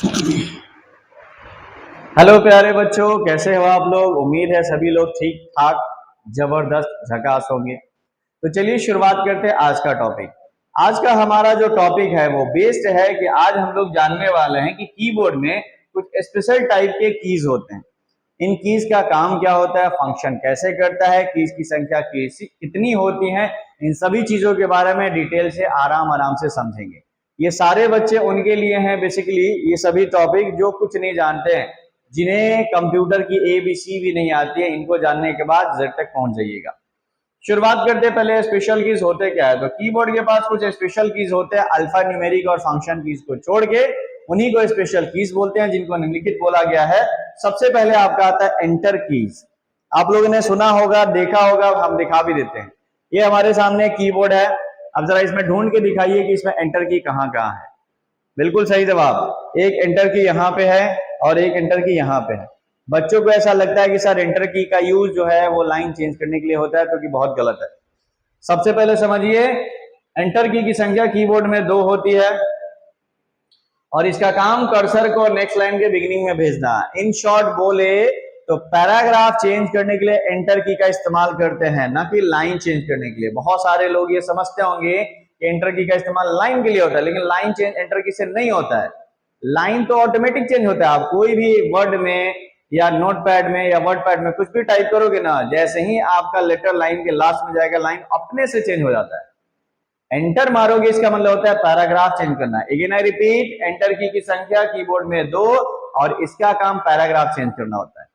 Hello प्यारे बच्चों, कैसे हो आप लोग। उम्मीद है सभी लोग ठीक ठाक जबरदस्त झकास होंगे। तो चलिए शुरुआत करते हैं आज का टॉपिक। आज का हमारा जो टॉपिक है वो बेस्ड है कि आज हम लोग जानने वाले हैं कि कीबोर्ड में कुछ स्पेशल टाइप के कीज होते हैं। इन कीज का काम क्या होता है, फंक्शन कैसे करता है, कीज की संख्या कितनी होती है, इन सभी चीजों के बारे में डिटेल से आराम से समझेंगे। ये सारे बच्चे उनके लिए हैं बेसिकली, ये सभी टॉपिक जो कुछ नहीं जानते हैं, जिन्हें कंप्यूटर की ABC भी नहीं आती है, इनको जानने के बाद जेड तक पहुंच जाइएगा। शुरुआत करते पहले स्पेशल कीज होते क्या है। तो कीबोर्ड के पास कुछ स्पेशल कीज होते हैं, अल्फा न्यूमेरिक और फंक्शन कीज को छोड़ के उन्हीं को स्पेशल कीज बोलते हैं, जिनको निम्नलिखित बोला गया है। सबसे पहले आपका आता है एंटर कीज। आप लोगों ने सुना होगा, देखा होगा, हम दिखा भी देते हैं। ये हमारे सामने कीबोर्ड है। अब जरा इसमें ढूंढ के दिखाइए कि इसमें एंटर की कहाँ कहाँ है। बिल्कुल सही जवाब, एक एंटर की यहाँ पे है और एक एंटर की यहाँ पे है। बच्चों को ऐसा लगता है कि सर एंटर की का यूज जो है वो लाइन चेंज करने के लिए होता है, तो कि बहुत गलत है। सबसे पहले समझिए, एंटर की संख्या कीबोर्ड में 2 होती है और इसका काम कर्सर को नेक्स्ट लाइन के बिगिनिंग में भेजना। इन शॉर्ट बोले तो पैराग्राफ चेंज करने के लिए एंटर की का इस्तेमाल करते हैं, ना कि लाइन चेंज करने के लिए। बहुत सारे लोग ये समझते होंगे कि एंटर की का इस्तेमाल लाइन के लिए होता है, लेकिन लाइन चेंज एंटर की से नहीं होता है। लाइन तो ऑटोमेटिक चेंज होता है। आप कोई भी वर्ड में या नोटपैड में या वर्ड पैड में कुछ भी टाइप करोगे ना, जैसे ही आपका लेटर लाइन के लास्ट में जाएगा, लाइन अपने से चेंज हो जाता है। एंटर मारोगे इसका मतलब होता है पैराग्राफ चेंज करना। अगेन आई रिपीट, एंटर की संख्या कीबोर्ड में 2 और इसका काम पैराग्राफ चेंज करना होता है।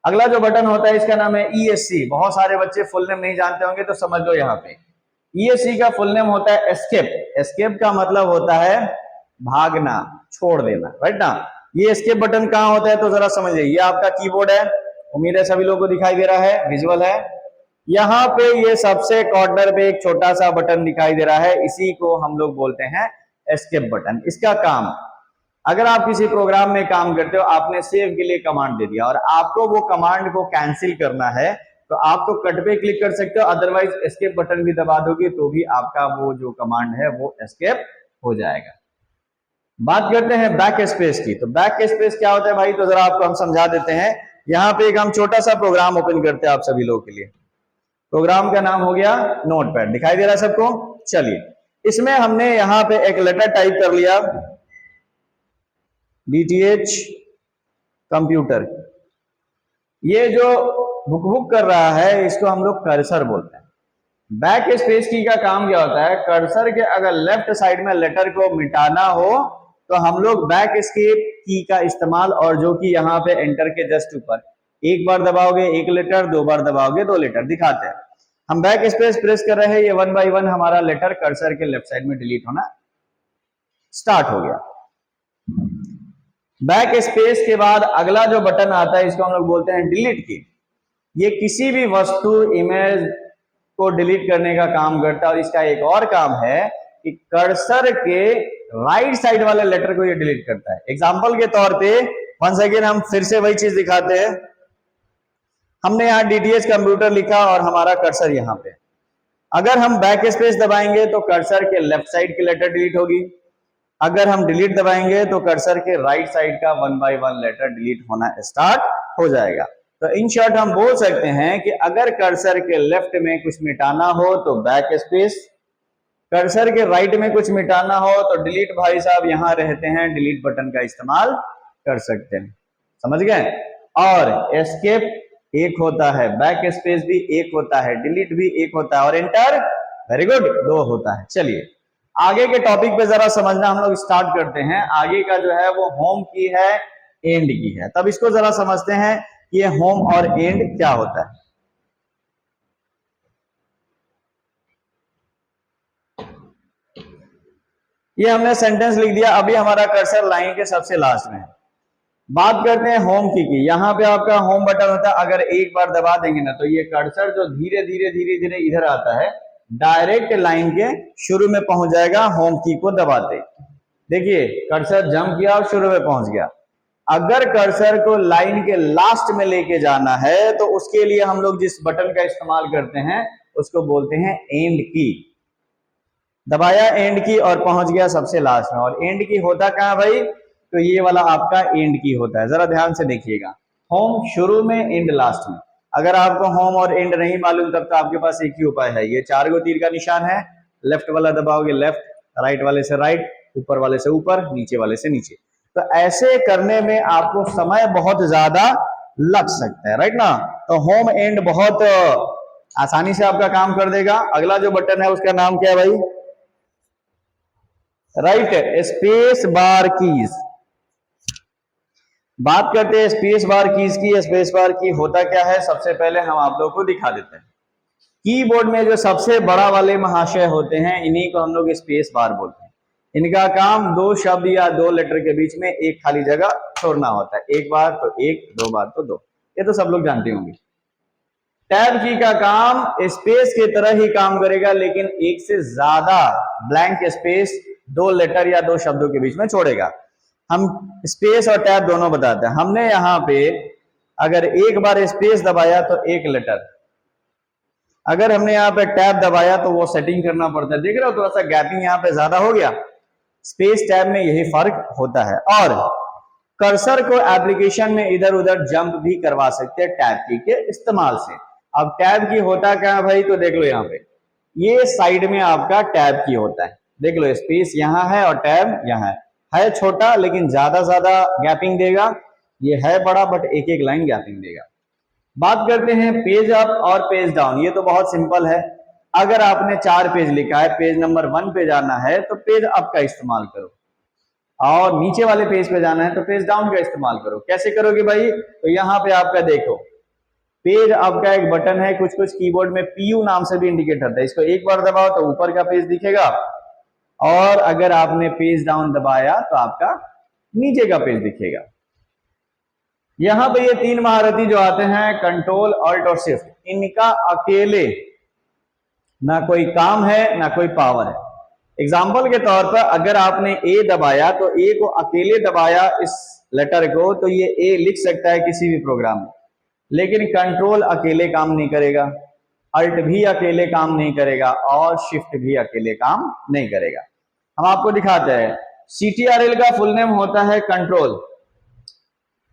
अगला जो बटन होता है इसका नाम है ESC। बहुत सारे बच्चे फुल नेम नहीं जानते होंगे, तो समझ लो यहाँ पे ESC का फुल नेम होता है एस्केप। एस्केप का मतलब होता है भागना, छोड़ देना, राइट ना। ये एस्केप बटन कहाँ होता है तो जरा समझिए। ये आपका कीबोर्ड है, उम्मीद है सभी लोगों को दिखाई दे रहा है, विजुअल है। यहाँ पे ये सबसे कॉर्नर पे एक छोटा सा बटन दिखाई दे रहा है, इसी को हम लोग बोलते हैं एस्केप बटन। इसका काम, अगर आप किसी प्रोग्राम में काम करते हो, आपने सेव के लिए कमांड दे दिया और आपको वो कमांड को कैंसिल करना है, तो आप तो कट पे क्लिक कर सकते हो, अदरवाइज एस्केप बटन भी दबा दोगे तो भी आपका वो जो कमांड है वो एस्केप हो जाएगा। बात करते हैं बैक स्पेस की। तो बैक स्पेस क्या होता है भाई, तो जरा आपको हम समझा देते हैं। यहाँ पे एक हम छोटा सा प्रोग्राम ओपन करते हैं आप सभी लोगों के लिए। प्रोग्राम का नाम हो गया नोटपैड, दिखाई दे रहा है सबको। चलिए, इसमें हमने यहाँ पे एक लेटर टाइप कर लिया, DTH कंप्यूटर। ये जो बुक बुक कर रहा है इसको हम लोग कर्सर बोलते हैं। बैक स्पेस की का काम क्या होता है, कर्सर के अगर लेफ्ट साइड में लेटर को मिटाना हो तो हम लोग बैक एस्केप की का इस्तेमाल, और जो कि यहाँ पे एंटर के जस्ट ऊपर एक बार दबाओगे एक लेटर, 2 बार दबाओगे 2 लेटर दिखाते हैं। हम बैक स्पेस प्रेस कर रहे हैं, ये 1 बाय 1 हमारा लेटर कर्सर के लेफ्ट साइड में डिलीट होना स्टार्ट हो गया। बैक स्पेस के बाद अगला जो बटन आता है इसको हम लोग बोलते हैं डिलीट की। ये किसी भी वस्तु, इमेज को डिलीट करने का काम करता है। और इसका एक और काम है कि कर्सर के राइट साइड वाले लेटर को ये डिलीट करता है। एग्जांपल के तौर पे वंस अगेन हम फिर से वही चीज दिखाते हैं। हमने यहाँ DTH कंप्यूटर लिखा और हमारा कर्सर यहाँ पे। अगर हम बैक स्पेस दबाएंगे तो कर्सर के लेफ्ट साइड की लेटर डिलीट होगी। अगर हम डिलीट दबाएंगे तो कर्सर के राइट साइड का 1 बाय 1 लेटर डिलीट होना स्टार्ट हो जाएगा। तो इन शॉर्ट हम बोल सकते हैं कि अगर कर्सर के लेफ्ट में कुछ मिटाना हो तो बैक स्पेस, कर्सर के राइट में कुछ मिटाना हो तो डिलीट भाई साहब यहाँ रहते हैं, डिलीट बटन का इस्तेमाल कर सकते हैं। समझ गए। और एस्केप एक होता है, बैक स्पेस भी एक होता है, डिलीट भी एक होता है, और एंटर वेरी गुड 2 होता है। चलिए आगे के टॉपिक पे जरा समझना हम लोग स्टार्ट करते हैं। आगे का जो है वो होम की है, एंड की है। तब इसको जरा समझते हैं कि ये होम और एंड क्या होता है। ये हमने सेंटेंस लिख दिया, अभी हमारा कर्सर लाइन के सबसे लास्ट में है। बात करते हैं होम की। यहाँ पे आपका होम बटन होता है, अगर एक बार दबा देंगे ना तो ये कर्सर जो धीरे धीरे इधर आता है, डायरेक्ट लाइन के शुरू में पहुंच जाएगा होम की को दबाते। देखिए कर्सर जंप किया और शुरू में पहुंच गया। अगर कर्सर को लाइन के लास्ट में लेके जाना है तो उसके लिए हम लोग जिस बटन का इस्तेमाल करते हैं उसको बोलते हैं एंड की। दबाया एंड की और पहुंच गया सबसे लास्ट में। और एंड की होता कहां भाई, तो ये वाला आपका एंड की होता है। जरा ध्यान से देखिएगा, होम शुरू में, एंड लास्ट में। अगर आपको होम और एंड नहीं मालूम तब तो आपके पास एक ही उपाय है, ये 4 गो तीर का निशान है, लेफ्ट वाला दबाओगे लेफ्ट, राइट वाले से राइट, ऊपर वाले से ऊपर, नीचे वाले से नीचे। तो ऐसे करने में आपको समय बहुत ज्यादा लग सकता है, राइट ना। तो होम एंड बहुत आसानी से आपका काम कर देगा। अगला जो बटन है उसका नाम क्या है भाई? Right, space bar keys. बात करते हैं स्पेस बार कीज की। स्पेस बार की होता क्या है, सबसे पहले हम आप लोगों को दिखा देते हैं। कीबोर्ड में जो सबसे बड़ा वाले महाशय होते हैं, इन्हीं को हम लोग स्पेस बार बोलते हैं। इनका काम 2 शब्द या 2 लेटर के बीच में एक खाली जगह छोड़ना होता है। एक बार तो एक, 2 बार तो 2, ये तो सब लोग जानते होंगे। टैब की का काम स्पेस की तरह ही काम करेगा, लेकिन एक से ज्यादा ब्लैंक स्पेस 2 लेटर या 2 शब्दों के बीच में छोड़ेगा। हम स्पेस और टैब दोनों बताते हैं। हमने यहाँ पे अगर एक बार स्पेस दबाया तो 1 लेटर, अगर हमने यहाँ पे टैब दबाया तो वो सेटिंग करना पड़ता है। देख रहे हो थोड़ा सा गैपिंग यहाँ पे ज्यादा हो गया। स्पेस टैब में यही फर्क होता है। और कर्सर को एप्लीकेशन में इधर उधर जंप भी करवा सकते हैं टैब की के इस्तेमाल से। अब टैब की होता क्या है भाई, तो देख लो यहाँ पे, ये साइड में आपका टैब की होता है। देख लो स्पेस यहाँ है और टैब यहाँ है छोटा लेकिन ज्यादा गैपिंग देगा। ये है बड़ा बट एक एक लाइन गैपिंग देगा। बात करते हैं पेज अप और पेज डाउन। ये तो बहुत सिंपल है। अगर आपने 4 पेज लिखा है, पेज नंबर 1 पे जाना है तो पेज अप का इस्तेमाल करो, और नीचे वाले पेज पे जाना है तो पेज डाउन का इस्तेमाल करो। कैसे करोगे भाई, तो यहाँ पे आपका देखो पेज अप का एक बटन है, कुछ कुछ कीबोर्ड में पीयू नाम से भी इंडिकेट होता है। इसको एक बार दबाओ तो ऊपर का पेज दिखेगा, और अगर आपने पेज डाउन दबाया तो आपका नीचे का पेज दिखेगा। यहां पे ये 3 महारथी जो आते हैं, कंट्रोल ऑल्ट और शिफ्ट, इनका अकेले ना कोई काम है ना कोई पावर है। एग्जाम्पल के तौर पर अगर आपने ए दबाया तो ए को अकेले दबाया इस लेटर को, तो ये ए लिख सकता है किसी भी प्रोग्राम में, लेकिन कंट्रोल अकेले काम नहीं करेगा, अल्ट भी अकेले काम नहीं करेगा, और शिफ्ट भी अकेले काम नहीं करेगा। हम आपको दिखाते हैं। CTRL का फुल नेम होता है कंट्रोल,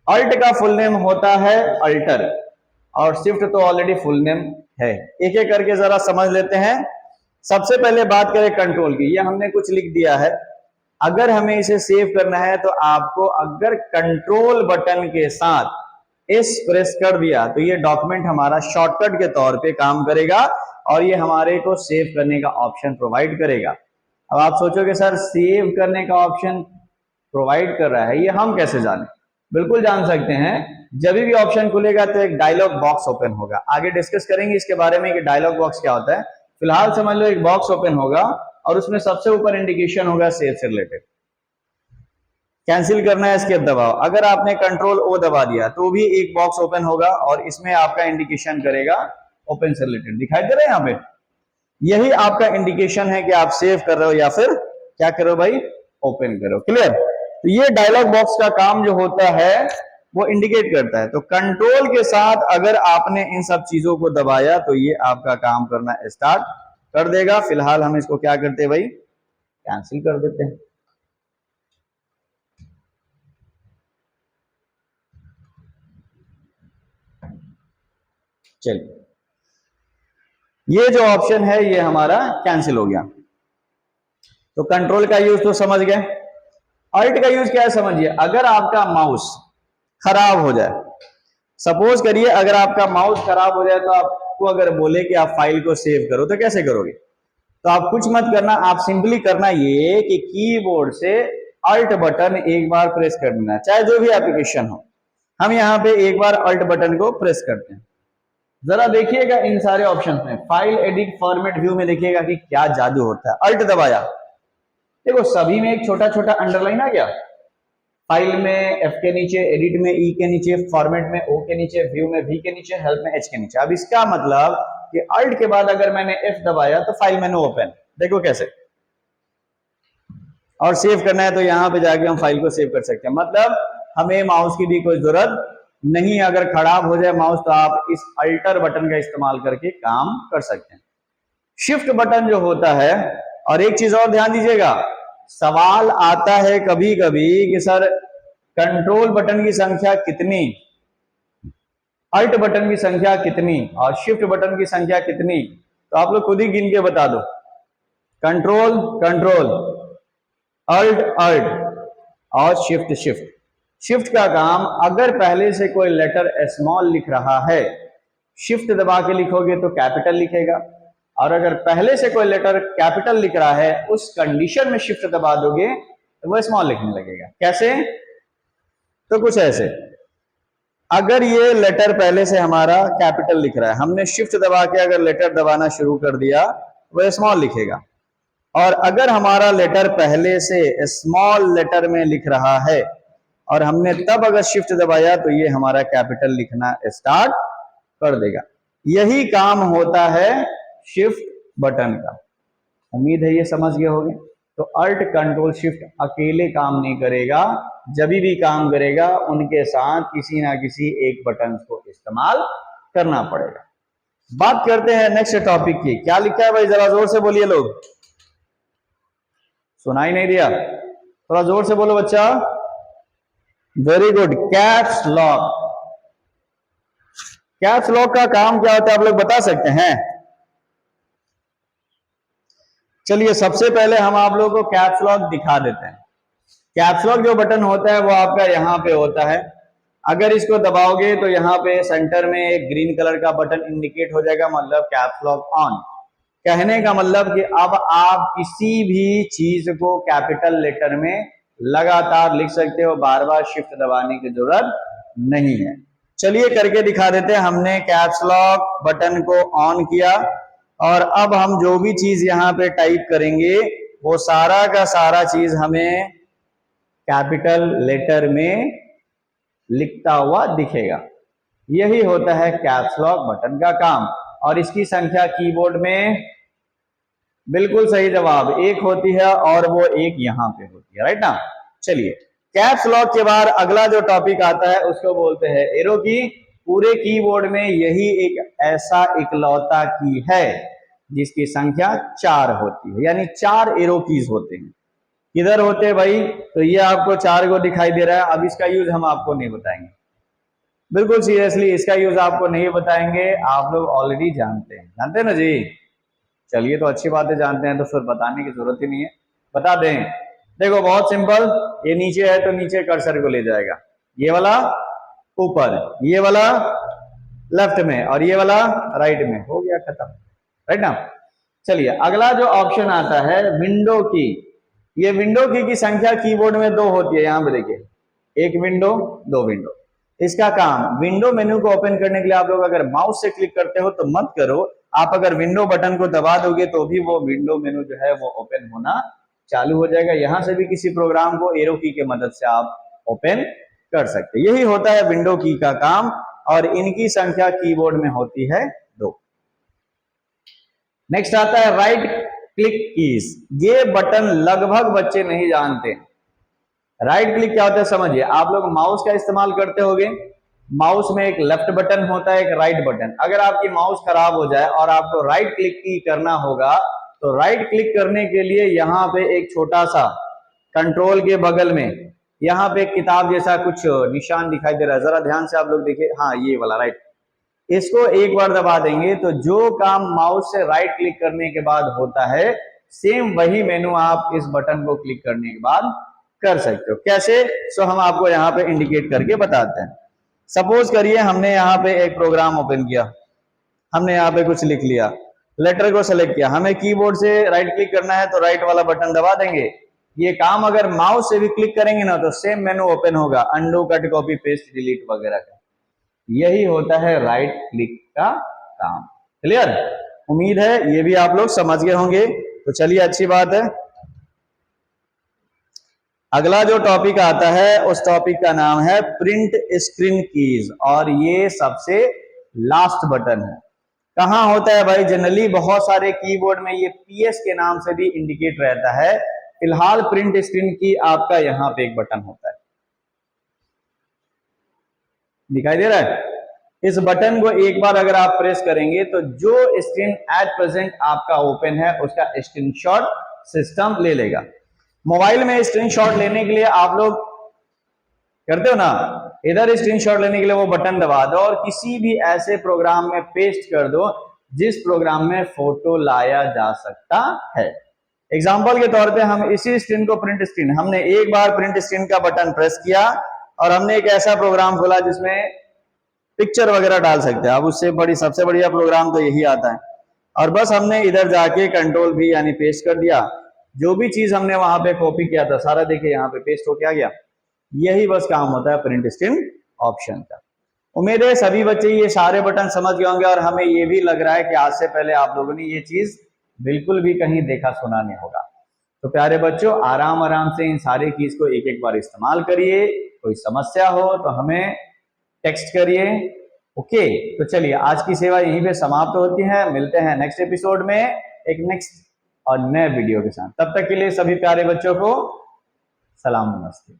अल्ट का फुल नेम होता है अल्टर, और शिफ्ट तो ऑलरेडी फुल नेम है। एक एक करके जरा समझ लेते हैं। सबसे पहले बात करें कंट्रोल की। ये हमने कुछ लिख दिया है, अगर हमें इसे सेव करना है तो आपको अगर कंट्रोल बटन के साथ एस प्रेस कर दिया तो ये डॉक्यूमेंट हमारा शॉर्टकट के तौर पे काम करेगा, और ये हमारे को सेव करने का ऑप्शन प्रोवाइड करेगा। अब आप सोचोगे सर सेव करने का ऑप्शन प्रोवाइड कर रहा है, ये हम कैसे जाने? बिल्कुल जान सकते हैं। जब भी ऑप्शन खुलेगा तो एक डायलॉग बॉक्स ओपन होगा। आगे डिस्कस करेंगे इसके बारे में कि डायलॉग बॉक्स क्या होता है। फिलहाल समझ लो एक बॉक्स ओपन होगा और उसमें सबसे ऊपर इंडिकेशन होगा सेव से रिलेटेड। कैंसिल करना है एस्केप दबाओ। अगर आपने कंट्रोल ओ दबा दिया तो भी एक बॉक्स ओपन होगा और इसमें आपका इंडिकेशन करेगा ओपन से रिलेटेड। दिखाई दे रहा है यहाँ पे, यही आपका इंडिकेशन है कि आप सेव कर रहे हो या फिर क्या करो भाई, ओपन करो। क्लियर? तो ये डायलॉग बॉक्स का काम जो होता है वो इंडिकेट करता है। तो कंट्रोल के साथ अगर आपने इन सब चीजों को दबाया तो ये आपका काम करना स्टार्ट कर देगा। फिलहाल हम इसको क्या करते हैं भाई, कैंसिल कर देते हैं। चलिए, ये जो ऑप्शन है ये हमारा कैंसिल हो गया। तो कंट्रोल का यूज तो समझ गए। अल्ट का यूज क्या है समझिए। अगर आपका माउस खराब हो जाए, सपोज करिए अगर आपका माउस खराब हो जाए तो आपको अगर बोले कि आप फाइल को सेव करो तो कैसे करोगे? तो आप कुछ मत करना, आप सिंपली करना ये कि कीबोर्ड से अल्ट बटन एक बार प्रेस कर देना, चाहे जो भी एप्लीकेशन हो। हम यहाँ पे एक बार अल्ट बटन को प्रेस करते हैं। जरा देखिएगा इन सारे ऑप्शन में, फाइल एडिट फॉर्मेट व्यू में देखिएगा कि क्या जादू होता है। अल्ट दबाया, देखो सभी में एक छोटा छोटा अंडरलाइन आ गया। फाइल में एफ के नीचे, एडिट में ई के नीचे, फॉर्मेट में ओ के नीचे, व्यू में वी के नीचे, हेल्प में एच के नीचे। अब इसका मतलब कि अल्ट के बाद अगर मैंने एफ दबाया तो फाइल मेनू ओपन, देखो कैसे। और सेव करना है तो यहां पे जाके हम फाइल को सेव कर सकते हैं। मतलब हमें माउस की भी कोई जरूरत नहीं। अगर खराब हो जाए माउस तो आप इस अल्टर बटन का इस्तेमाल करके काम कर सकते हैं। शिफ्ट बटन जो होता है, और एक चीज और ध्यान दीजिएगा, सवाल आता है कभी कभी कि सर कंट्रोल बटन की संख्या कितनी, अल्ट बटन की संख्या कितनी और शिफ्ट बटन की संख्या कितनी, तो आप लोग खुद ही गिन के बता दो। कंट्रोल कंट्रोल, अल्ट अल्ट और शिफ्ट शिफ्ट। शिफ्ट का काम, अगर पहले से कोई लेटर स्मॉल लिख रहा है, शिफ्ट दबा के लिखोगे तो कैपिटल लिखेगा, और अगर पहले से कोई लेटर कैपिटल लिख रहा है उस कंडीशन में शिफ्ट दबा दोगे तो वो स्मॉल लिखने लगेगा। कैसे, तो कुछ ऐसे, अगर ये लेटर पहले से हमारा कैपिटल लिख रहा है, हमने शिफ्ट दबा के अगर लेटर दबाना शुरू कर दिया वो स्मॉल लिखेगा, और अगर हमारा लेटर पहले से स्मॉल लेटर में लिख रहा है और हमने तब अगर शिफ्ट दबाया तो ये हमारा कैपिटल लिखना स्टार्ट कर देगा। यही काम होता है शिफ्ट बटन का। उम्मीद है ये समझ गए होंगे। तो अल्ट कंट्रोल शिफ्ट अकेले काम नहीं करेगा, जब भी काम करेगा उनके साथ किसी ना किसी एक बटन को इस्तेमाल करना पड़ेगा। बात करते हैं नेक्स्ट टॉपिक की। क्या लिखा है भाई, जरा जोर से बोलिए लोग, सुनाई नहीं दिया, थोड़ा जोर से बोलो बच्चा। Very good, caps lock. Caps lock का काम क्या होता है आप लोग बता सकते हैं? चलिए सबसे पहले हम आप लोगों को कैप्स लॉक दिखा देते हैं। कैप्स लॉक जो बटन होता है वो आपका यहाँ पे होता है, अगर इसको दबाओगे तो यहाँ पे सेंटर में एक ग्रीन कलर का बटन इंडिकेट हो जाएगा, मतलब कैप्स लॉक ऑन। कहने का मतलब कि अब आप किसी भी चीज को कैपिटल लेटर में लगातार लिख सकते हो, बार बार शिफ्ट दबाने की जरूरत नहीं है। चलिए करके दिखा देते हैं। हमने कैप्स लॉक बटन को ऑन किया और अब हम जो भी चीज यहाँ पे टाइप करेंगे वो सारा का सारा चीज हमें कैपिटल लेटर में लिखता हुआ दिखेगा। यही होता है कैप्स लॉक बटन का काम। और इसकी संख्या कीबोर्ड में, बिल्कुल सही जवाब, एक होती है और वो एक यहां पे होती है, राइट ना। चलिए कैप्स लॉक के बाद अगला जो टॉपिक आता है उसको बोलते हैं एरो की। पूरे कीबोर्ड में यही एक ऐसा इकलौता की है जिसकी संख्या 4 होती है, यानी 4 एरो कीज होते हैं। किधर होते हैं भाई, तो ये आपको 4 को दिखाई दे रहा है। अब इसका यूज हम आपको नहीं बताएंगे, बिल्कुल सीरियसली इसका यूज आपको नहीं बताएंगे, आप लोग ऑलरेडी जानते हैं ना जी। चलिए तो अच्छी बात है, जानते हैं तो फिर बताने की जरूरत ही नहीं है, बता दें। देखो बहुत सिंपल, ये नीचे है तो नीचे कर्सर को ले जाएगा, ये वाला ऊपर, ये वाला लेफ्ट में और ये वाला राइट में, हो गया खत्म, राइट ना। चलिए अगला जो ऑप्शन आता है विंडो की। ये विंडो की संख्या कीबोर्ड में 2 होती है, यहां पे देखिए, एक विंडो, 2 विंडो। इसका काम, विंडो मेन्यू को ओपन करने के लिए आप लोग अगर माउस से क्लिक करते हो तो मत करो, आप अगर विंडो बटन को दबा दोगे तो भी वो विंडो मेन्यू जो है वो ओपन होना चालू हो जाएगा। यहां से भी किसी प्रोग्राम को एरो की के मदद से आप ओपन कर सकते। यही होता है विंडो की का काम और इनकी संख्या कीबोर्ड में होती है 2। नेक्स्ट आता है राइट क्लिक कीज। ये बटन लगभग बच्चे नहीं जानते। राइट क्लिक क्या होता है समझिए, आप लोग माउस का इस्तेमाल करते होंगे, माउस में एक लेफ्ट बटन होता है, एक राइट बटन। अगर आपकी माउस खराब हो जाए और आपको राइट क्लिक की करना होगा तो राइट क्लिक करने के लिए यहाँ पे एक छोटा सा कंट्रोल के बगल में यहाँ पे एक किताब जैसा कुछ निशान दिखाई दे रहा है, जरा ध्यान से आप लोग देखिए, हाँ ये वाला राइट, इसको एक बार दबा देंगे तो जो काम माउस से राइट क्लिक करने के बाद होता है सेम वही मेनू आप इस बटन को क्लिक करने के बाद कर सकते हो। कैसे, सो हम आपको यहाँ पे इंडिकेट करके बताते हैं। सपोज करिए हमने यहाँ पे एक प्रोग्राम ओपन किया, हमने यहाँ पे कुछ लिख लिया, लेटर को सेलेक्ट किया, हमें कीबोर्ड से राइट क्लिक करना है तो राइट वाला बटन दबा देंगे। ये काम अगर माउस से भी क्लिक करेंगे ना तो सेम मेनू ओपन होगा, undo, cut, copy, paste, delete वगैरह का। यही होता है राइट क्लिक का काम। क्लियर, उम्मीद है ये भी आप लोग समझ गए होंगे। तो चलिए अच्छी बात है। अगला जो टॉपिक आता है उस टॉपिक का नाम है प्रिंट स्क्रीन कीज और ये सबसे लास्ट बटन है। कहां होता है भाई, जनरली बहुत सारे कीबोर्ड में ये पीएस के नाम से भी इंडिकेट रहता है। फिलहाल प्रिंट स्क्रीन की आपका यहां पे एक बटन होता है, दिखाई दे रहा है। इस बटन को एक बार अगर आप प्रेस करेंगे तो जो स्क्रीन एट प्रेजेंट आपका ओपन है उसका स्क्रीनशॉट सिस्टम ले लेगा। मोबाइल में स्क्रीनशॉट लेने के लिए आप लोग करते हो ना, इधर स्क्रीनशॉट लेने के लिए वो बटन दबा दो और किसी भी ऐसे प्रोग्राम में पेस्ट कर दो जिस प्रोग्राम में फोटो लाया जा सकता है। एग्जाम्पल के तौर पे हम इसी स्क्रीन को प्रिंट स्क्रीन, हमने एक बार प्रिंट स्क्रीन का बटन प्रेस किया और हमने एक ऐसा प्रोग्राम खोला जिसमें पिक्चर वगैरह डाल सकते हैं। अब उससे सबसे बढ़िया प्रोग्राम तो यही आता है। और बस हमने इधर जाके कंट्रोल भी यानी पेस्ट कर दिया, जो भी चीज हमने वहां पे कॉपी किया था सारा देखिए यहाँ पे पेस्ट हो क्या गया। यही बस काम होता है प्रिंट स्क्रीन ऑप्शन का। उम्मीद है सभी बच्चे ये सारे बटन समझ गए होंगे और हमें ये भी लग रहा है कि आज से पहले आप लोगों ने ये चीज बिल्कुल भी कहीं देखा सुना नहीं होगा। तो प्यारे बच्चों, आराम आराम से इन सारी चीज को एक एक बार इस्तेमाल करिए। कोई समस्या हो तो हमें टेक्स्ट करिए। ओके, तो चलिए आज की सेवा यहीं पे समाप्त होती है। मिलते हैं नेक्स्ट एपिसोड में एक नेक्स्ट और नए वीडियो के साथ। तब तक के लिए सभी प्यारे बच्चों को सलाम नमस्ते।